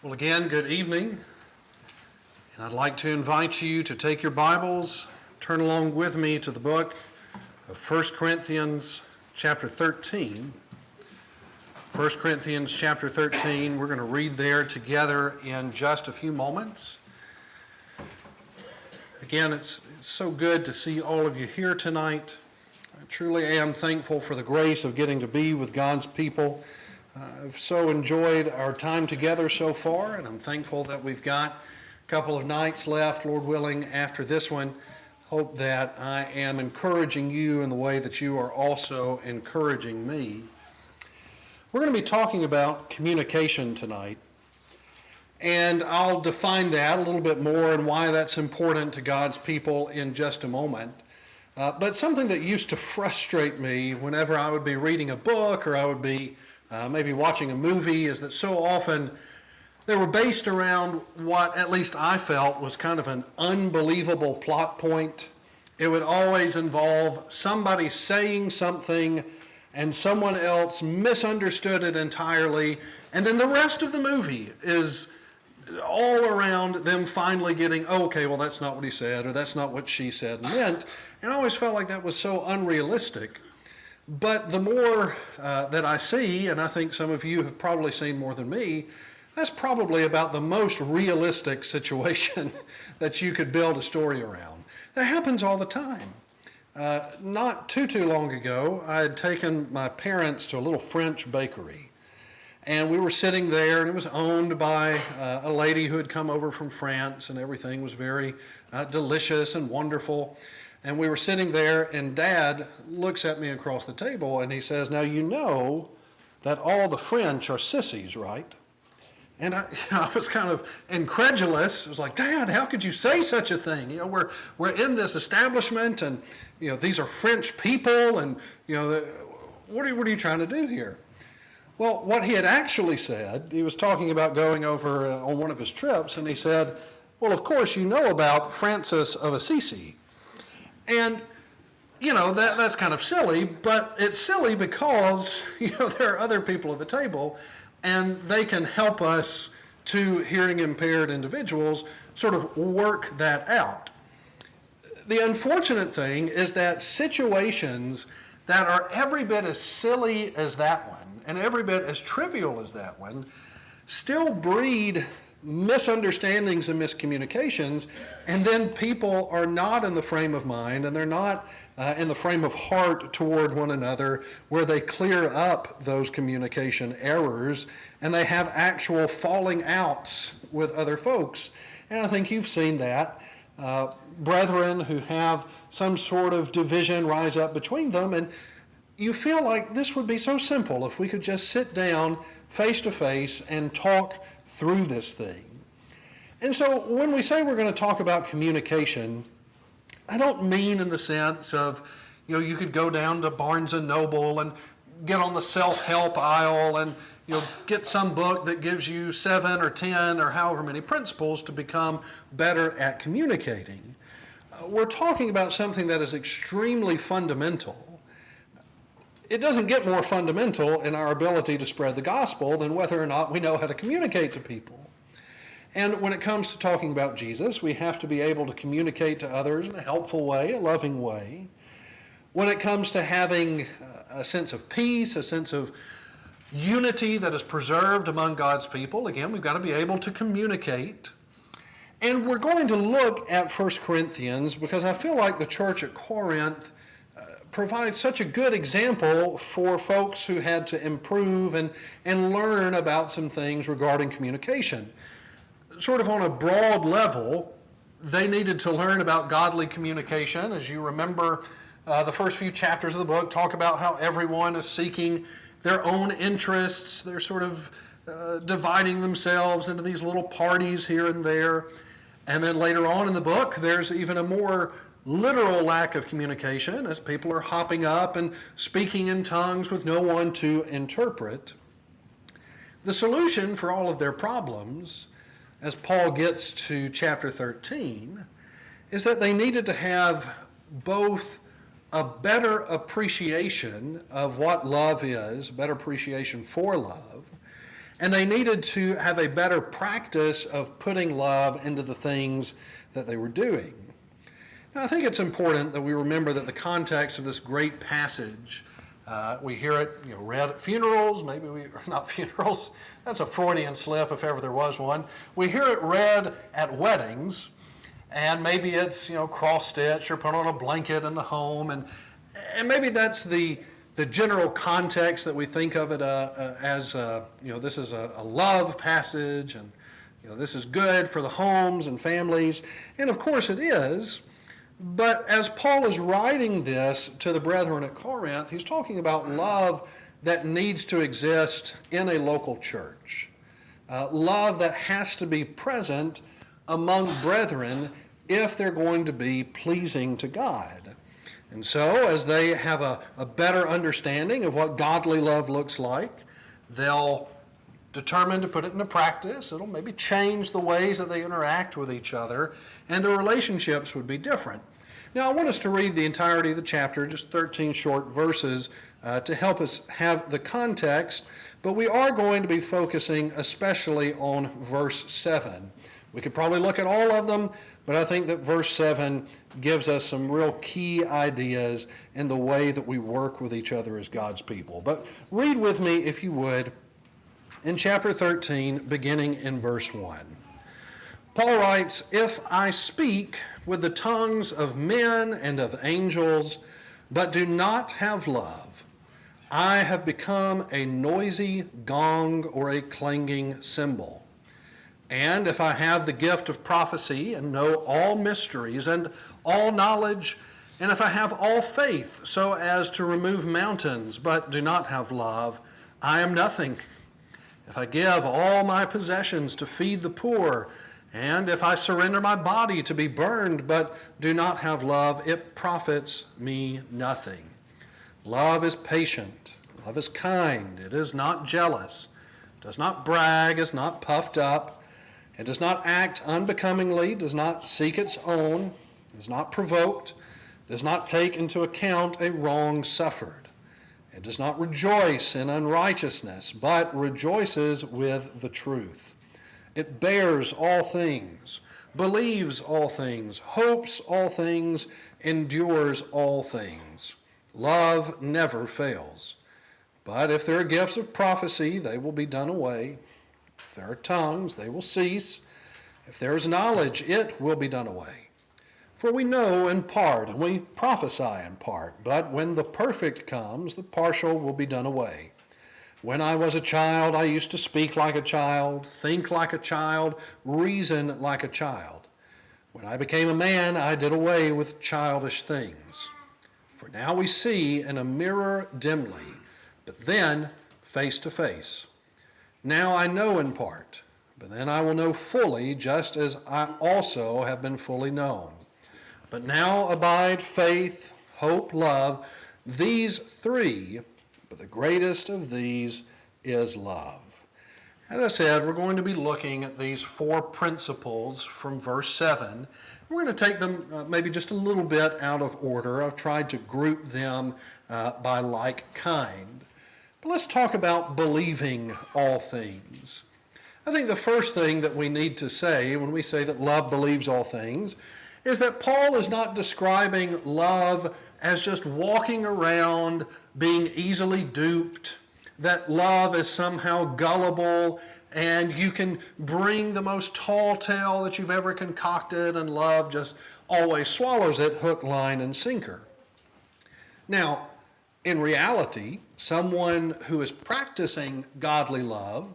Well, again, good evening. And I'd like to invite you to take your Bibles, turn along with me to the book of 1 Corinthians chapter 13. 1 Corinthians chapter 13, we're going to read there together in just a few moments. Again, it's so good to see all of you here tonight. I truly am thankful for the grace of getting to be with God's people. I've so enjoyed our time together so far, and I'm thankful that we've got a couple of nights left, Lord willing, after this one. Hope that I am encouraging you in the way that you are also encouraging me. We're going to be talking about communication tonight, and I'll define that a little bit more and why that's important to God's people in just a moment. But something that used to frustrate me whenever I would be reading a book or I would be maybe watching a movie is that so often they were based around what at least I felt was kind of an unbelievable plot point. It would always involve somebody saying something and someone else misunderstood it entirely, and then the rest of the movie is all around them finally getting, oh, okay, well, that's not what he said, or that's not what she said meant, and I always felt like that was so unrealistic. But the more that I see, and I think some of you have probably seen more than me, that's probably about the most realistic situation that you could build a story around. That happens all the time. Not too long ago, I had taken my parents to a little French bakery. And we were sitting there, and it was owned by a lady who had come over from France, and everything was very delicious and wonderful. And we were sitting there, and Dad looks at me across the table, and he says, "Now you know that all the French are sissies, right?" And I was kind of incredulous. I was like, "Dad, how could you say such a thing? You know, we're in this establishment, and you know these are French people, and you know what are you trying to do here?" Well, what he had actually said, he was talking about going over on one of his trips, and he said, "Well, of course you know about Francis of Assisi." And, you know, that's kind of silly, but it's silly because, you know, there are other people at the table, and they can help us, to hearing impaired individuals, sort of work that out. The unfortunate thing is that situations that are every bit as silly as that one, and every bit as trivial as that one, still breed misunderstandings and miscommunications, and then people are not in the frame of mind and they're not in the frame of heart toward one another where they clear up those communication errors and they have actual falling outs with other folks. And I think you've seen that. Brethren who have some sort of division rise up between them, and you feel like this would be so simple if we could just sit down face to face and talk through this thing. And so when we say we're going to talk about communication, I don't mean in the sense of, you know, you could go down to Barnes and Noble and get on the self-help aisle and, you know, get some book that gives you 7 or 10 or however many principles to become better at communicating. We're talking about something that is extremely fundamental. It doesn't get more fundamental in our ability to spread the gospel than whether or not we know how to communicate to people. And when it comes to talking about Jesus, we have to be able to communicate to others in a helpful way, a loving way. When it comes to having a sense of peace, a sense of unity that is preserved among God's people, again, we've got to be able to communicate. And we're going to look at 1 Corinthians because I feel like the church at Corinth provides such a good example for folks who had to improve and learn about some things regarding communication. Sort of on a broad level, they needed to learn about godly communication. As you remember, the first few chapters of the book talk about how everyone is seeking their own interests. They're sort of dividing themselves into these little parties here and there. And then later on in the book, there's even a more literal lack of communication as people are hopping up and speaking in tongues with no one to interpret. The solution for all of their problems, as Paul gets to chapter 13, is that they needed to have both a better appreciation of what love is, a better appreciation for love, And they needed to have a better practice of putting love into the things that they were doing. Now, I think it's important that we remember that the context of this great passage, we hear it read at funerals, not funerals, that's a Freudian slip if ever there was one. We hear it read at weddings, and maybe it's cross-stitched or put on a blanket in the home, and maybe that's the general context that we think of it as this is a love passage, and this is good for the homes and families, and of course it is. But as Paul is writing this to the brethren at Corinth, he's talking about love that needs to exist in a local church. Love that has to be present among brethren if they're going to be pleasing to God. And so as they have a better understanding of what godly love looks like, they'll determine to put it into practice. It'll maybe change the ways that they interact with each other, and the relationships would be different. Now, I want us to read the entirety of the chapter, just 13 short verses, to help us have the context, but we are going to be focusing especially on verse 7. We could probably look at all of them, but I think that verse 7 gives us some real key ideas in the way that we work with each other as God's people. But read with me, if you would, in chapter 13, beginning in verse 1. Paul writes, "If I speak with the tongues of men and of angels, but do not have love, I have become a noisy gong or a clanging cymbal. And if I have the gift of prophecy and know all mysteries and all knowledge, and if I have all faith so as to remove mountains, but do not have love, I am nothing. If I give all my possessions to feed the poor, and if I surrender my body to be burned, but do not have love, it profits me nothing. Love is patient. Love is kind. It is not jealous. Does not brag, is not puffed up. It does not act unbecomingly, does not seek its own, is not provoked, does not take into account a wrong suffered. It does not rejoice in unrighteousness, but rejoices with the truth. It bears all things, believes all things, hopes all things, endures all things. Love never fails. But if there are gifts of prophecy, they will be done away. If there are tongues, they will cease. If there is knowledge, it will be done away. For we know in part, and we prophesy in part, but when the perfect comes, the partial will be done away. When I was a child, I used to speak like a child, think like a child, reason like a child. When I became a man, I did away with childish things. For now we see in a mirror dimly, but then face to face. Now I know in part, but then I will know fully, just as I also have been fully known. But now abide faith, hope, love, these three, but the greatest of these is love. As I said, we're going to be looking at these four principles from verse 7. We're going to take them maybe just a little bit out of order. I've tried to group them by like kind. But let's talk about believing all things. I think the first thing that we need to say when we say that love believes all things is that Paul is not describing love as just walking around being easily duped, that love is somehow gullible and you can bring the most tall tale that you've ever concocted and love just always swallows it hook, line, and sinker. Now, in reality, someone who is practicing godly love,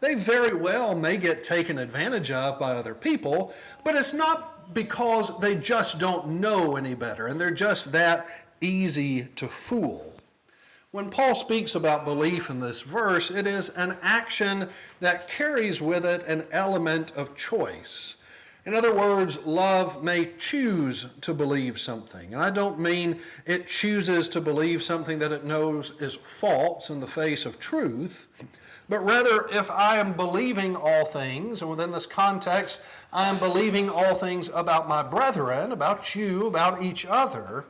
they very well may get taken advantage of by other people, but it's not because they just don't know any better and they're just that easy to fool. When Paul speaks about belief in this verse, it is an action that carries with it an element of choice. In other words, love may choose to believe something. And I don't mean it chooses to believe something that it knows is false in the face of truth, but rather if I am believing all things, and within this context, I am believing all things about my brethren, about you, about each other,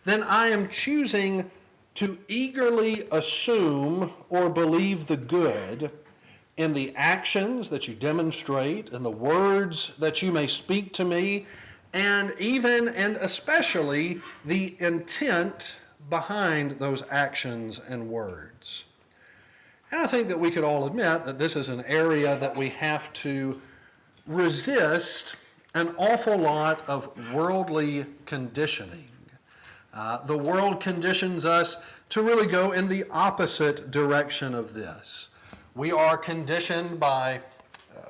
then I am choosing to eagerly assume or believe the good in the actions that you demonstrate, in the words that you may speak to me, and even and especially the intent behind those actions and words. And I think that we could all admit that this is an area that we have to resist an awful lot of worldly conditioning. The world conditions us to really go in the opposite direction of this. We are conditioned by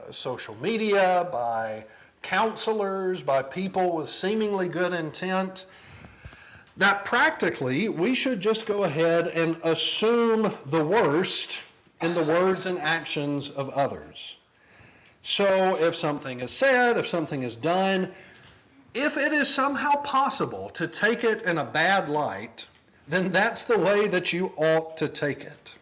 social media, by counselors, by people with seemingly good intent, that practically we should just go ahead and assume the worst in the words and actions of others. So if something is said, if something is done, if it is somehow possible to take it in a bad light, then that's the way that you ought to take it.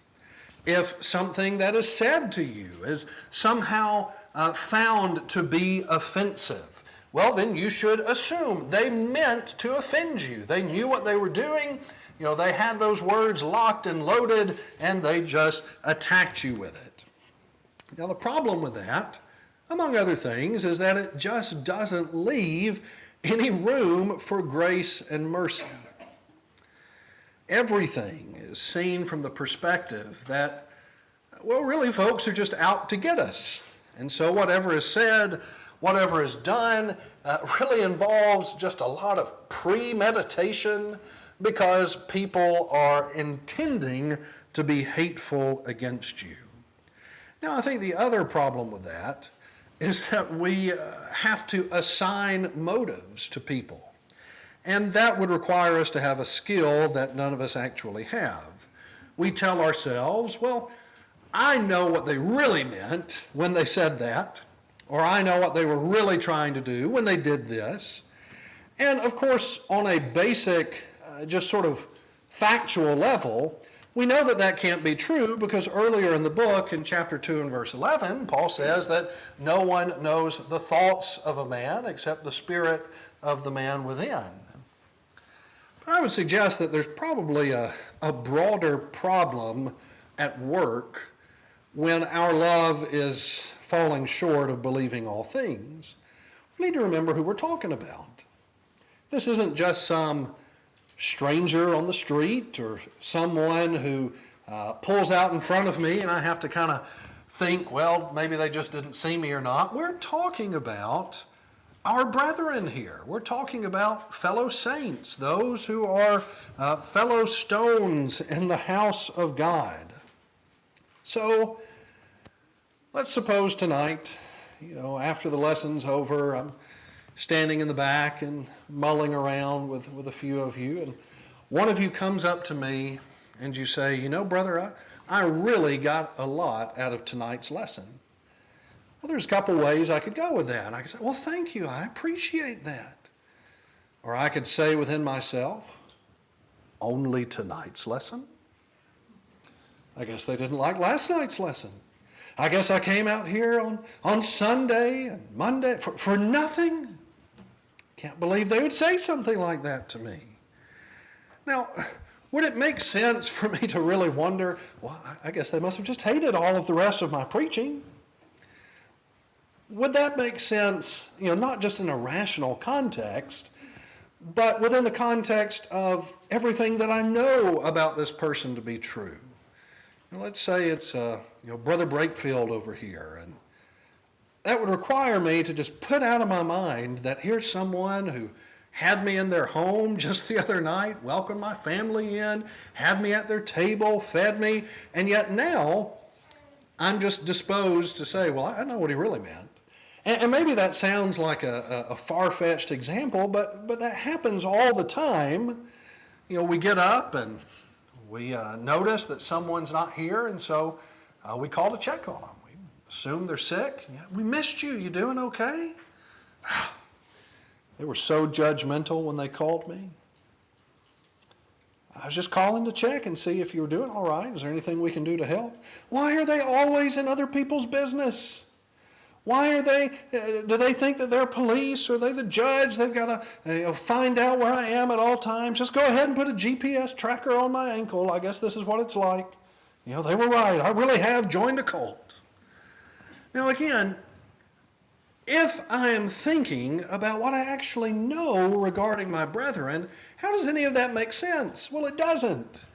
If something that is said to you is somehow found to be offensive, well, then you should assume they meant to offend you. They knew what they were doing. You know, they had those words locked and loaded, and they just attacked you with it. Now, the problem with that, among other things, is that it just doesn't leave any room for grace and mercy. Everything is seen from the perspective that, well, really, folks are just out to get us. And so whatever is said, whatever is done, really involves just a lot of premeditation because people are intending to be hateful against you. Now, I think the other problem with that is that we have to assign motives to people. And that would require us to have a skill that none of us actually have. We tell ourselves, well, I know what they really meant when they said that, or I know what they were really trying to do when they did this. And of course, on a basic, just sort of factual level, we know that that can't be true because earlier in the book, in chapter 2 and verse 11, Paul says that no one knows the thoughts of a man except the spirit of the man within. But I would suggest that there's probably a broader problem at work when our love is falling short of believing all things. We need to remember who we're talking about. This isn't just some stranger on the street or someone who pulls out in front of me and I have to kind of think, well, maybe they just didn't see me or not. We're talking about our brethren here. We're talking about fellow saints, those who are fellow stones in the house of God. So let's suppose tonight, after the lesson's over, I'm standing in the back and mulling around with a few of you, and one of you comes up to me and you say, brother, I really got a lot out of tonight's lesson. Well, there's a couple ways I could go with that. I could say, well, thank you, I appreciate that. Or I could say within myself, only tonight's lesson? I guess they didn't like last night's lesson. I guess I came out here on Sunday and Monday for nothing. Can't believe they would say something like that to me. Now, would it make sense for me to really wonder, well, I guess they must have just hated all of the rest of my preaching? Would that make sense, not just in a rational context, but within the context of everything that I know about this person to be true? Let's say it's Brother Brakefield over here, and that would require me to just put out of my mind that here's someone who had me in their home just the other night, welcomed my family in, had me at their table, fed me, and yet now I'm just disposed to say, well, I know what he really meant. And maybe that sounds like a far-fetched example, but that happens all the time. We get up and we notice that someone's not here, and so we call to check on them. We assume they're sick. Yeah, we missed you. You doing okay? They were so judgmental when they called me. I was just calling to check and see if you were doing all right. Is there anything we can do to help? Why are they always in other people's business? Why are do they think that they're police or they're the judge? They've got to find out where I am at all times. Just go ahead and put a GPS tracker on my ankle. I guess this is what it's like. They were right. I really have joined a cult. Now again, if I am thinking about what I actually know regarding my brethren, how does any of that make sense? Well, it doesn't.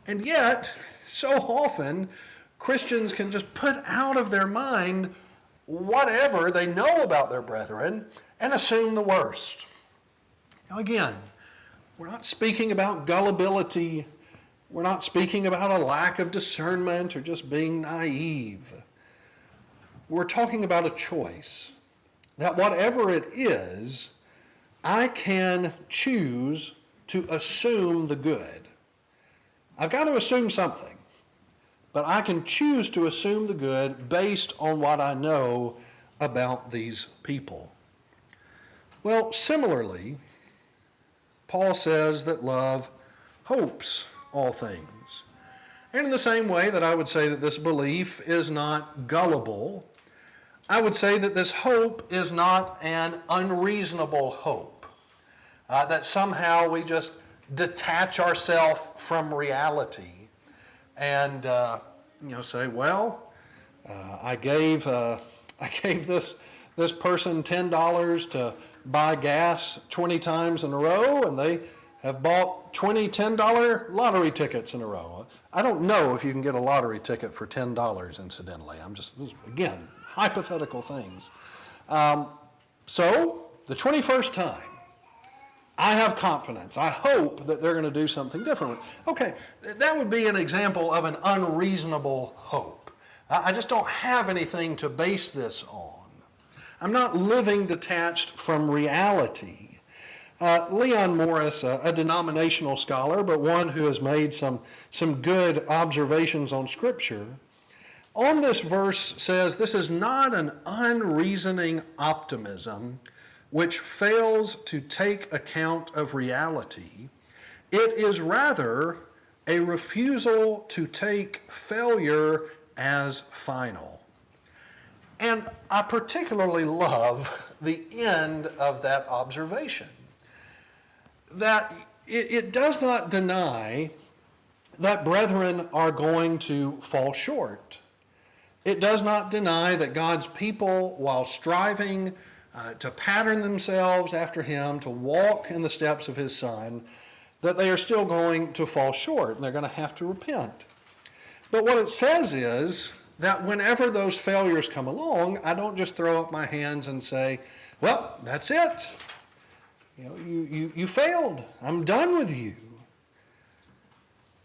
And yet, so often, Christians can just put out of their mind whatever they know about their brethren and assume the worst. Now again, we're not speaking about gullibility. We're not speaking about a lack of discernment or just being naive. We're talking about a choice. That whatever it is, I can choose to assume the good. I've got to assume something, but I can choose to assume the good based on what I know about these people. Well, similarly, Paul says that love hopes all things. And in the same way that I would say that this belief is not gullible, I would say that this hope is not an unreasonable hope, that somehow we just detach ourselves from reality and say, well, I gave this person $10 to buy gas 20 times in a row, and they have bought 20 $10 lottery tickets in a row. I don't know if you can get a lottery ticket for $10, incidentally. Again, hypothetical things. So, the 21st time, I have confidence. I hope that they're going to do something different. Okay, that would be an example of an unreasonable hope. I just don't have anything to base this on. I'm not living detached from reality. Leon Morris, a denominational scholar, but one who has made some good observations on Scripture, on this verse says this is not an unreasoning optimism which fails to take account of reality. It is rather a refusal to take failure as final. And I particularly love the end of that observation, that it does not deny that brethren are going to fall short. It does not deny that God's people, while striving to pattern themselves after Him, to walk in the steps of His Son, that they are still going to fall short and they're going to have to repent. But what it says is that whenever those failures come along, I don't just throw up my hands and say, well, that's it. You failed. I'm done with you.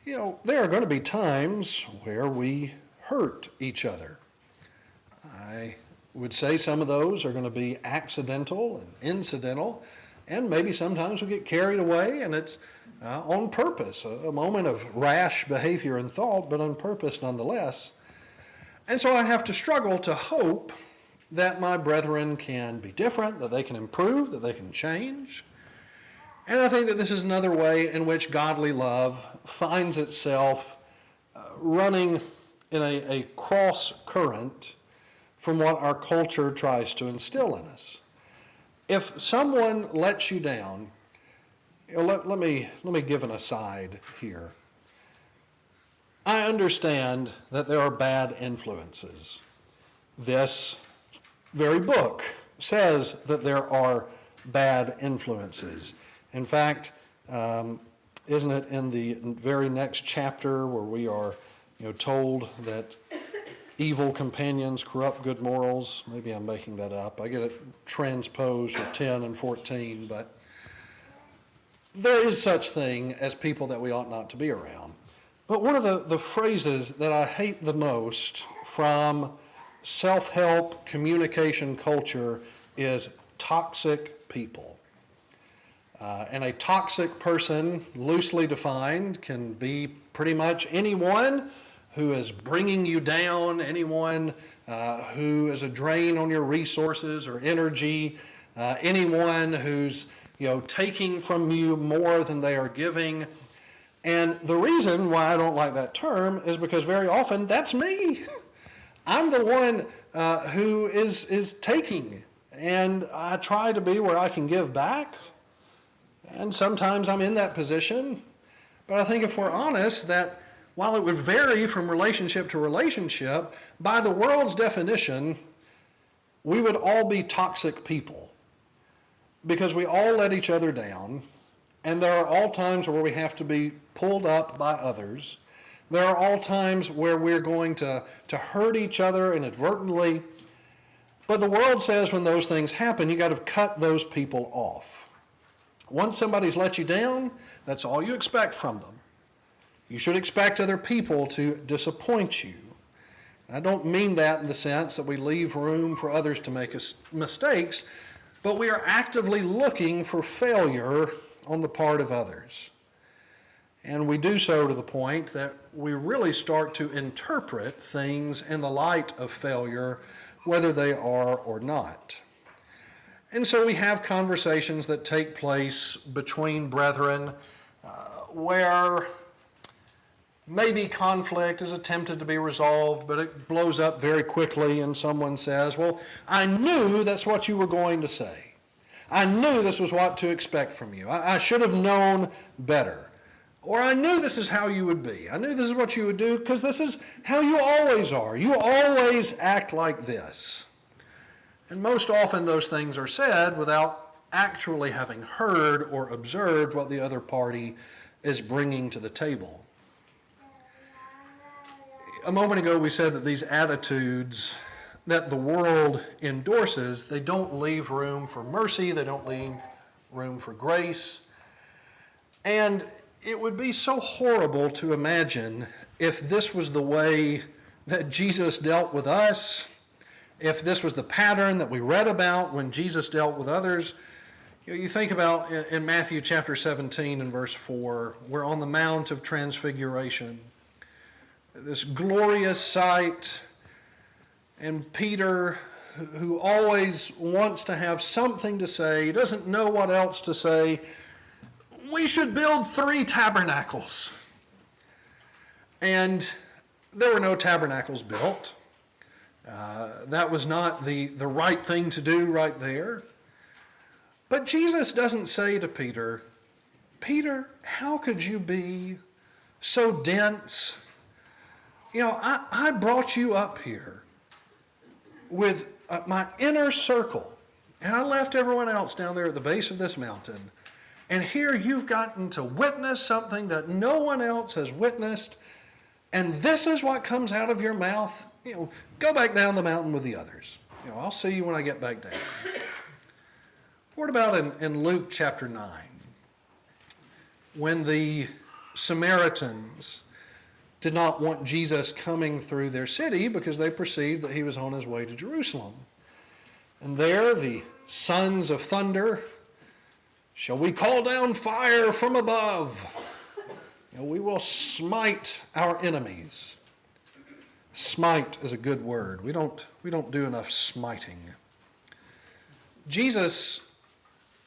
There are going to be times where we hurt each other. I would say some of those are going to be accidental and incidental, and maybe sometimes we get carried away and it's on purpose, a moment of rash behavior and thought, but on purpose nonetheless. And so I have to struggle to hope that my brethren can be different, that they can improve, that they can change. And I think that this is another way in which godly love finds itself running in a cross current from what our culture tries to instill in us. If someone lets you down, let me give an aside here. I understand that there are bad influences. This very book says that there are bad influences. In fact, isn't it in the very next chapter where we are told that evil companions corrupt good morals? Maybe I'm making that up. I get it transposed with 10 and 14, but there is such thing as people that we ought not to be around. But one of the phrases that I hate the most from self-help communication culture is toxic people. And a toxic person, loosely defined, can be pretty much anyone who is bringing you down, anyone who is a drain on your resources or energy, anyone who's taking from you more than they are giving. And the reason why I don't like that term is because very often that's me. I'm the one who is taking, and I try to be where I can give back. And sometimes I'm in that position. But I think if we're honest, that while it would vary from relationship to relationship, by the world's definition, we would all be toxic people because we all let each other down, and there are all times where we have to be pulled up by others. There are all times where we're going to hurt each other inadvertently. But the world says when those things happen, you got to cut those people off. Once somebody's let you down, that's all you expect from them. You should expect other people to disappoint you. I don't mean that in the sense that we leave room for others to make mistakes, but we are actively looking for failure on the part of others. And we do so to the point that we really start to interpret things in the light of failure, whether they are or not. And so we have conversations that take place between brethren where maybe conflict is attempted to be resolved, but it blows up very quickly and someone says, well, I knew that's what you were going to say. I knew this was what to expect from you. I should have known better. Or I knew this is how you would be. I knew this is what you would do because this is how you always are. You always act like this. And most often those things are said without actually having heard or observed what the other party is bringing to the table. A moment ago we said that these attitudes that the world endorses, they don't leave room for mercy, they don't leave room for grace. And it would be so horrible to imagine if this was the way that Jesus dealt with us, if this was the pattern that we read about when Jesus dealt with others. You think about in Matthew chapter 17 and verse 4, we're on the Mount of Transfiguration. This glorious sight, and Peter, who always wants to have something to say, doesn't know what else to say, we should build 3 tabernacles. And there were no tabernacles built. That was not the right thing to do right there. But Jesus doesn't say to Peter, Peter, how could you be so dense? You know, I brought you up here with my inner circle, and I left everyone else down there at the base of this mountain. And here you've gotten to witness something that no one else has witnessed, and this is what comes out of your mouth. You know, go back down the mountain with the others. You know, I'll see you when I get back down. What about in Luke chapter 9, when the Samaritans did not want Jesus coming through their city because they perceived that he was on his way to Jerusalem. And there the sons of thunder, shall we call down fire from above? You know, we will smite our enemies. Smite is a good word. We don't do enough smiting. Jesus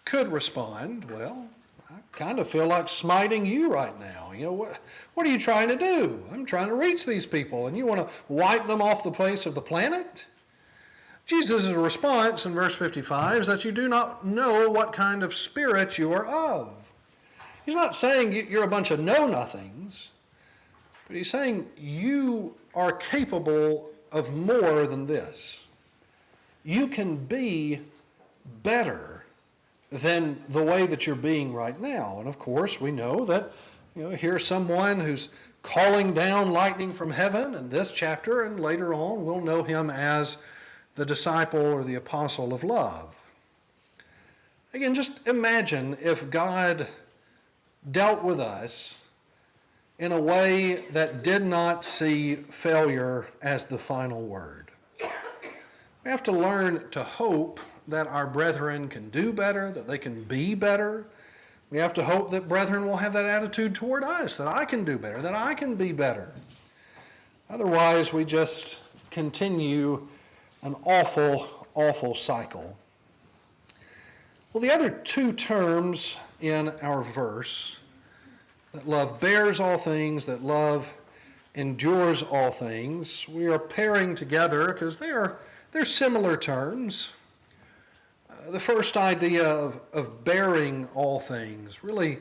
could respond, well, I kind of feel like smiting you right now. You know, what are you trying to do? I'm trying to reach these people, and you want to wipe them off the face of the planet? Jesus' response in verse 55 is that you do not know what kind of spirit you are of. He's not saying you're a bunch of know-nothings, but he's saying you are capable of more than this. You can be better than the way that you're being right now. And of course, we know that, here's someone who's calling down lightning from heaven in this chapter, and later on we'll know him as the disciple or the apostle of love. Again, just imagine if God dealt with us in a way that did not see failure as the final word. We have to learn to hope that our brethren can do better, that they can be better. We have to hope that brethren will have that attitude toward us, that I can do better, that I can be better. Otherwise, we just continue an awful, awful cycle. Well, the other 2 terms in our verse, that love bears all things, that love endures all things, we are pairing together because they're similar terms. The first idea of bearing all things really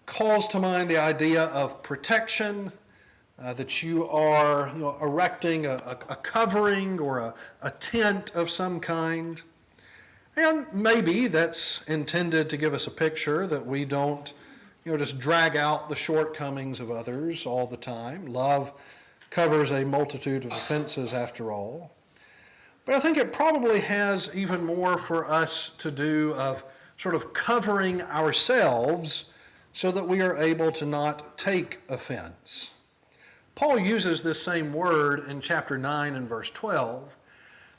calls to mind the idea of protection, that you are erecting a covering or a tent of some kind. And maybe that's intended to give us a picture that we don't just drag out the shortcomings of others all the time. Love covers a multitude of offenses after all. But I think it probably has even more for us to do of sort of covering ourselves so that we are able to not take offense. Paul uses this same word in chapter 9 and verse 12.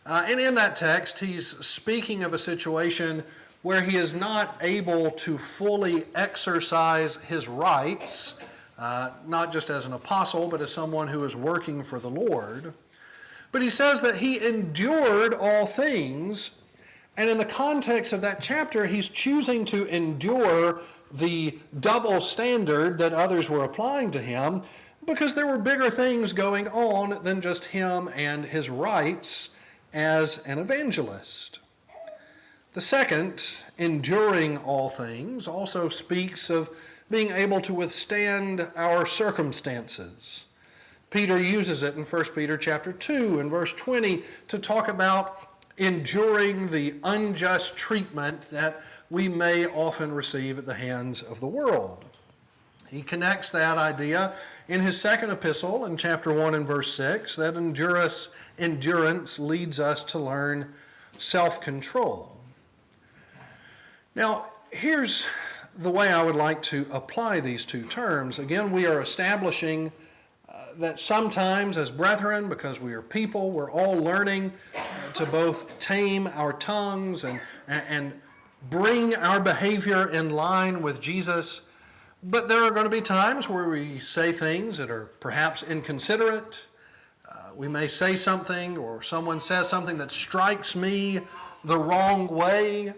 And in that text, he's speaking of a situation where he is not able to fully exercise his rights, not just as an apostle, but as someone who is working for the Lord. But he says that he endured all things, and in the context of that chapter, he's choosing to endure the double standard that others were applying to him, because there were bigger things going on than just him and his rights as an evangelist. The second, enduring all things, also speaks of being able to withstand our circumstances. Peter uses it in 1 Peter chapter 2 and verse 20 to talk about enduring the unjust treatment that we may often receive at the hands of the world. He connects that idea in his second epistle in chapter 1 and verse 6, that endurance leads us to learn self-control. Now, here's the way I would like to apply these two terms. Again, we are establishing that sometimes as brethren, because we are people, we're all learning to both tame our tongues and bring our behavior in line with Jesus. But there are going to be times where we say things that are perhaps inconsiderate. We may say something, or someone says something that strikes me the wrong way.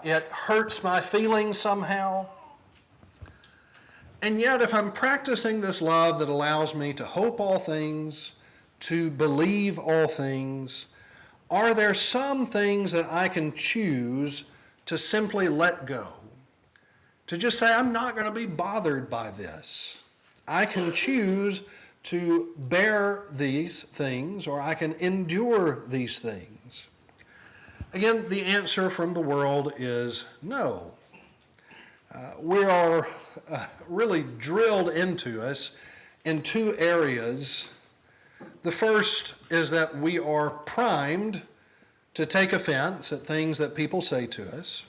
It hurts my feelings somehow. And yet, if I'm practicing this love that allows me to hope all things, to believe all things, are there some things that I can choose to simply let go? To just say, I'm not going to be bothered by this. I can choose to bear these things, or I can endure these things. Again, the answer from the world is no. We are really drilled into us in two areas. The first is that we are primed to take offense at things that people say to us.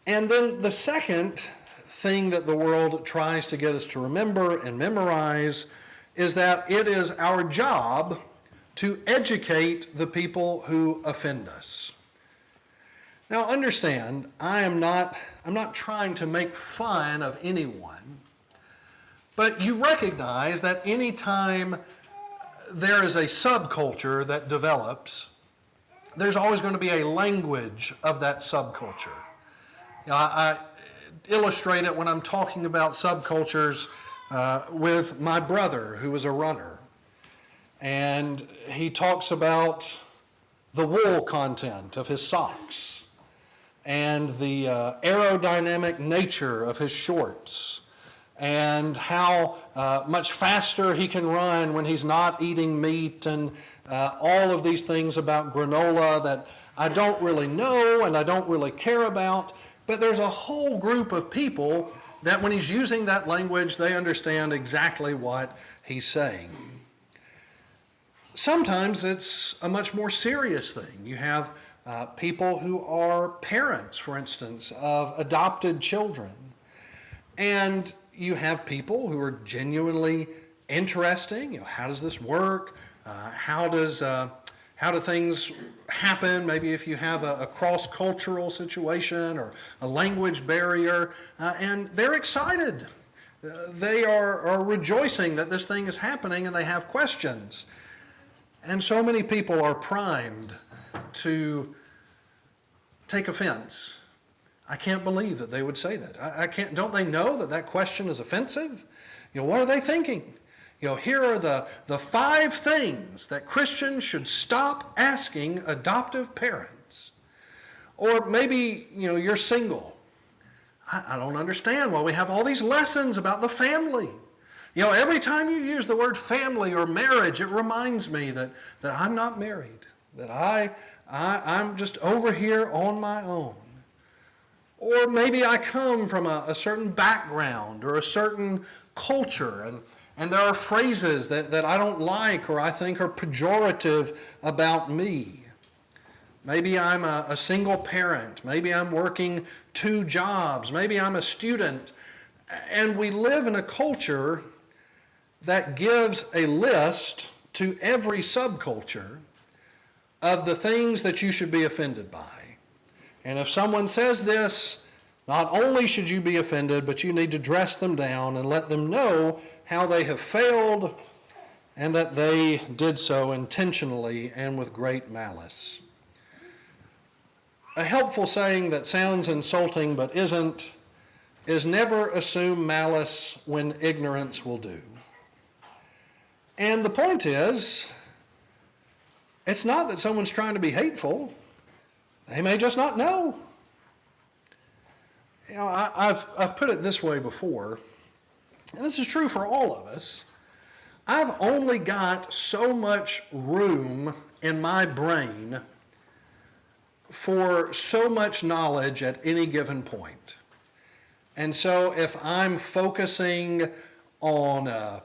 And then the second thing that the world tries to get us to remember and memorize is that it is our job to educate the people who offend us. Now understand, I'm not trying to make fun of anyone, but you recognize that any time there is a subculture that develops, there's always going to be a language of that subculture. I illustrate it when I'm talking about subcultures with my brother, who is a runner. And he talks about the wool content of his socks and the aerodynamic nature of his shorts and how much faster he can run when he's not eating meat, and all of these things about granola that I don't really know and I don't really care about. But there's a whole group of people that when he's using that language, they understand exactly what he's saying. Sometimes it's a much more serious thing. You have people who are parents, for instance, of adopted children. And you have people who are genuinely interesting. How does this work? How do things happen? Maybe if you have a cross-cultural situation or a language barrier, and they're excited. They are rejoicing that this thing is happening, and they have questions. And so many people are primed to take offense. I can't believe that they would say that. I can't. Don't they know that question is offensive? What are they thinking? Here are the 5 things that Christians should stop asking adoptive parents. Or maybe, you're single. I don't understand why we have all these lessons about the family. Every time you use the word family or marriage, it reminds me that I'm not married, that I'm just over here on my own. Or maybe I come from a certain background or a certain culture, and there are phrases that I don't like or I think are pejorative about me. Maybe I'm a single parent. Maybe I'm working 2 jobs. Maybe I'm a student. And we live in a culture that gives a list to every subculture of the things that you should be offended by. And if someone says this, not only should you be offended, but you need to dress them down and let them know how they have failed and that they did so intentionally and with great malice. A helpful saying that sounds insulting but isn't is never assume malice when ignorance will do. And the point is, it's not that someone's trying to be hateful. They may just not know. I've put it this way before, and this is true for all of us. I've only got so much room in my brain for so much knowledge at any given point. And so if I'm focusing on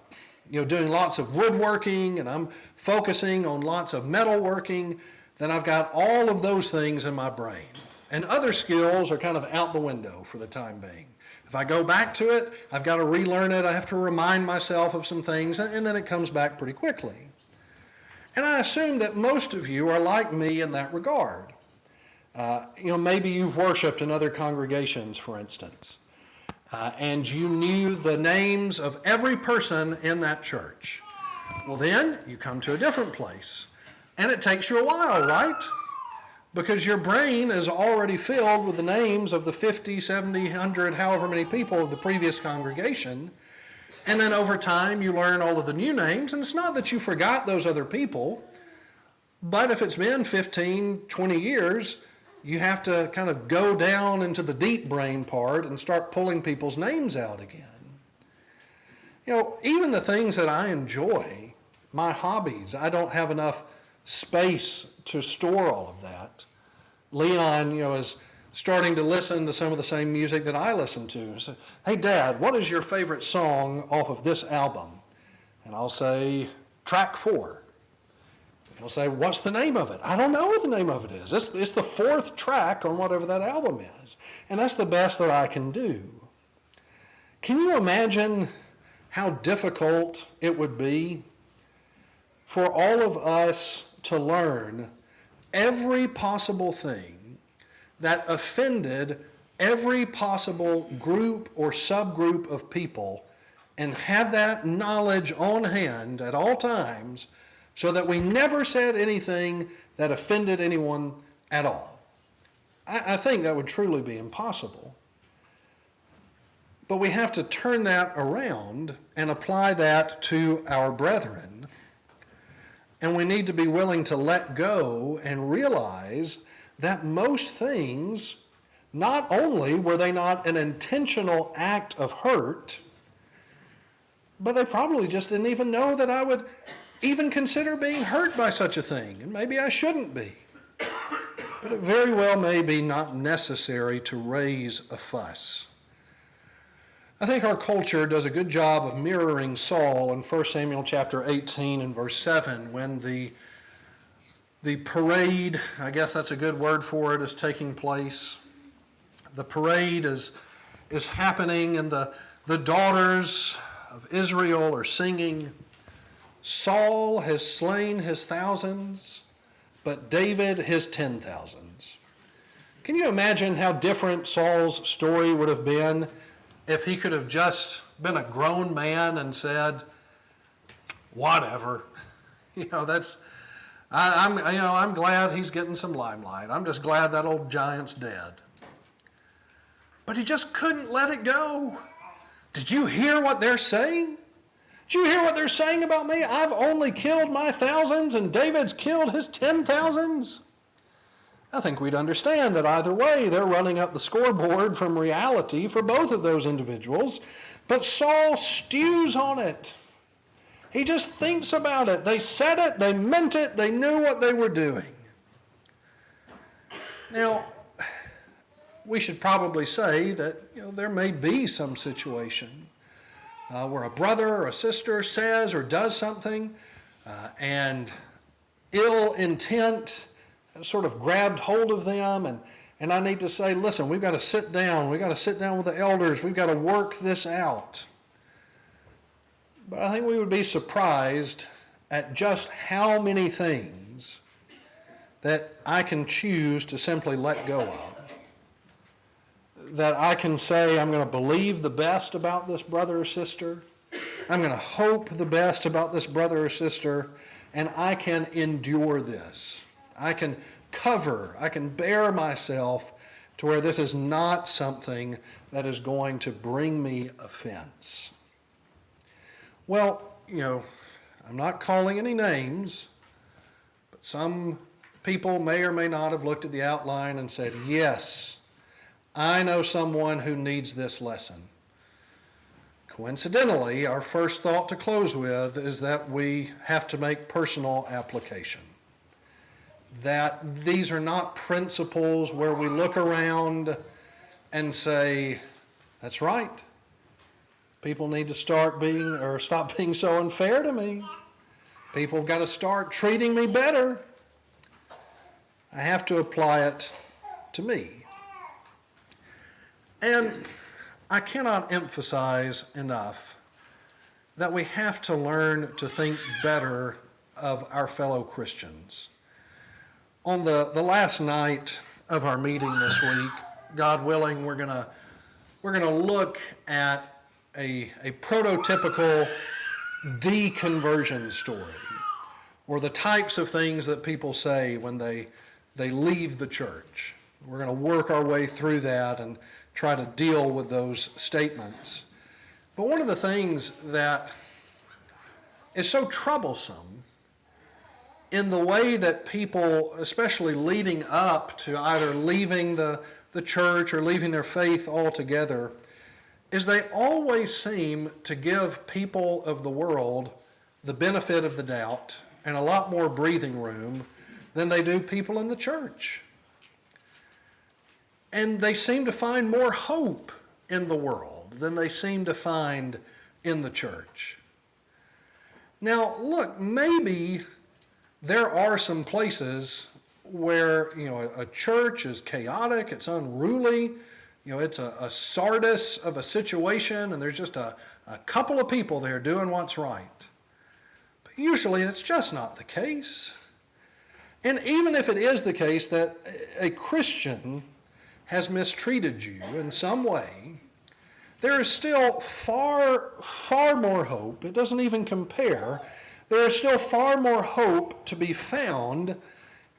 doing lots of woodworking and I'm focusing on lots of metalworking, then I've got all of those things in my brain. And other skills are kind of out the window for the time being. If I go back to it, I've got to relearn it. I have to remind myself of some things, and then it comes back pretty quickly. And I assume that most of you are like me in that regard. Maybe you've worshiped in other congregations, for instance, and you knew the names of every person in that church. Well, then you come to a different place, and it takes you a while, right? Because your brain is already filled with the names of the 50, 70, 100, however many people of the previous congregation. And then over time, you learn all of the new names. And it's not that you forgot those other people, but if it's been 15, 20 years, you have to kind of go down into the deep brain part and start pulling people's names out again. Even the things that I enjoy, my hobbies, I don't have enough space to store all of that. Leon, is starting to listen to some of the same music that I listen to. So, hey, Dad, what is your favorite song off of this album? And I'll say, track 4. He'll say, what's the name of it? I don't know what the name of it is. It's the 4th track on whatever that album is. And that's the best that I can do. Can you imagine how difficult it would be for all of us to learn every possible thing that offended every possible group or subgroup of people and have that knowledge on hand at all times so that we never said anything that offended anyone at all? I think that would truly be impossible. But we have to turn that around and apply that to our brethren. And we need to be willing to let go and realize that most things, not only were they not an intentional act of hurt, but they probably just didn't even know that I would even consider being hurt by such a thing. And maybe I shouldn't be. But it very well may be not necessary to raise a fuss. I think our culture does a good job of mirroring Saul in 1 Samuel chapter 18 and verse 7 when the parade, I guess that's a good word for it, is taking place. The parade is happening and the daughters of Israel are singing, Saul has slain his thousands, but David his 10,000s. Can you imagine how different Saul's story would have been if he could have just been a grown man and said, whatever, I'm glad he's getting some limelight. I'm just glad that old giant's dead. But he just couldn't let it go. Did you hear what they're saying? Did you hear what they're saying about me? I've only killed my thousands and David's killed his 10,000s. I think we'd understand that either way, they're running up the scoreboard from reality for both of those individuals. But Saul stews on it. He just thinks about it. They said it, they meant it, they knew what they were doing. Now, we should probably say that there may be some situation where a brother or a sister says or does something and ill intent sort of grabbed hold of them, and I need to say, listen, we've got to sit down. We've got to sit down with the elders. We've got to work this out. But I think we would be surprised at just how many things that I can choose to simply let go of. That I can say, I'm going to believe the best about this brother or sister. I'm going to hope the best about this brother or sister, and I can endure this. I can cover, I can bear myself to where this is not something that is going to bring me offense. Well, I'm not calling any names, but some people may or may not have looked at the outline and said, yes, I know someone who needs this lesson. Coincidentally, our first thought to close with is that we have to make personal application. That these are not principles where we look around and say, that's right. People need to stop being so unfair to me. People have got to start treating me better. I have to apply it to me. And I cannot emphasize enough that we have to learn to think better of our fellow Christians. On the last night of our meeting this week, God willing, we're gonna look at a prototypical deconversion story, or the types of things that people say when they leave the church. We're going to work our way through that and try to deal with those statements. But one of the things that is so troublesome in the way that people, especially leading up to either leaving the church or leaving their faith altogether, is they always seem to give people of the world the benefit of the doubt and a lot more breathing room than they do people in the church. And they seem to find more hope in the world than they seem to find in the church. Now, look, maybe there are some places where, a church is chaotic, it's unruly, it's a Sardis of a situation, and there's just a couple of people there doing what's right. But usually that's just not the case. And even if it is the case that a Christian has mistreated you in some way, there is still far, far more hope. It doesn't even compare. There is still far more hope to be found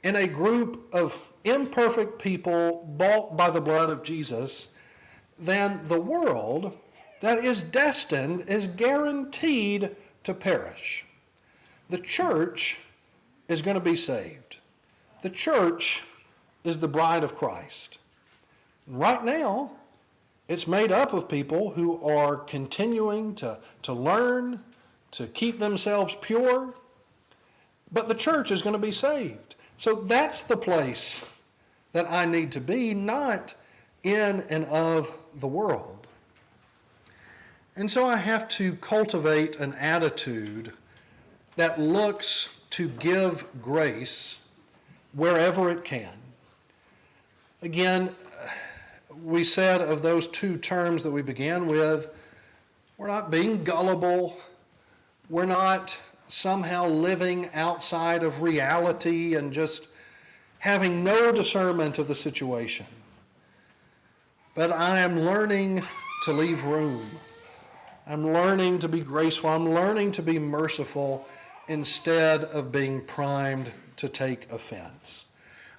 in a group of imperfect people bought by the blood of Jesus than the world that is destined, is guaranteed to perish. The church is going to be saved. The church is the bride of Christ. Right now, it's made up of people who are continuing to learn, to keep themselves pure, but the church is going to be saved. So that's the place that I need to be, not in and of the world. And so I have to cultivate an attitude that looks to give grace wherever it can. Again, we said of those two terms that we began with, we're not being gullible. We're not somehow living outside of reality and just having no discernment of the situation. But I am learning to leave room. I'm learning to be graceful. I'm learning to be merciful instead of being primed to take offense.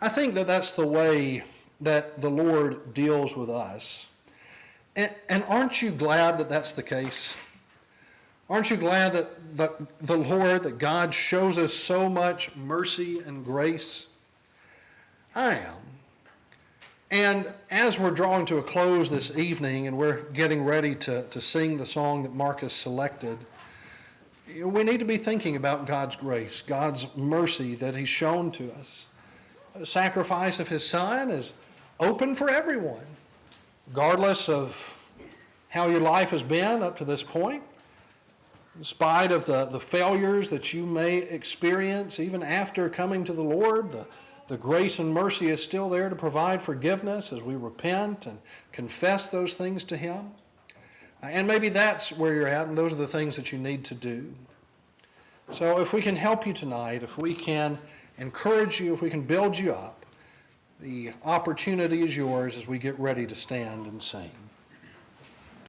I think that that's the way that the Lord deals with us. And aren't you glad that that's the case? Aren't you glad that the Lord, that God shows us so much mercy and grace? I am. And as we're drawing to a close this evening and we're getting ready to sing the song that Marcus selected, we need to be thinking about God's grace, God's mercy that he's shown to us. The sacrifice of his Son is open for everyone, regardless of how your life has been up to this point, in spite of the failures that you may experience even after coming to the Lord. The grace and mercy is still there to provide forgiveness as we repent and confess those things to him. And maybe that's where you're at, and those are the things that you need to do. So if we can help you tonight, if we can encourage you, if we can build you up, the opportunity is yours as we get ready to stand and sing.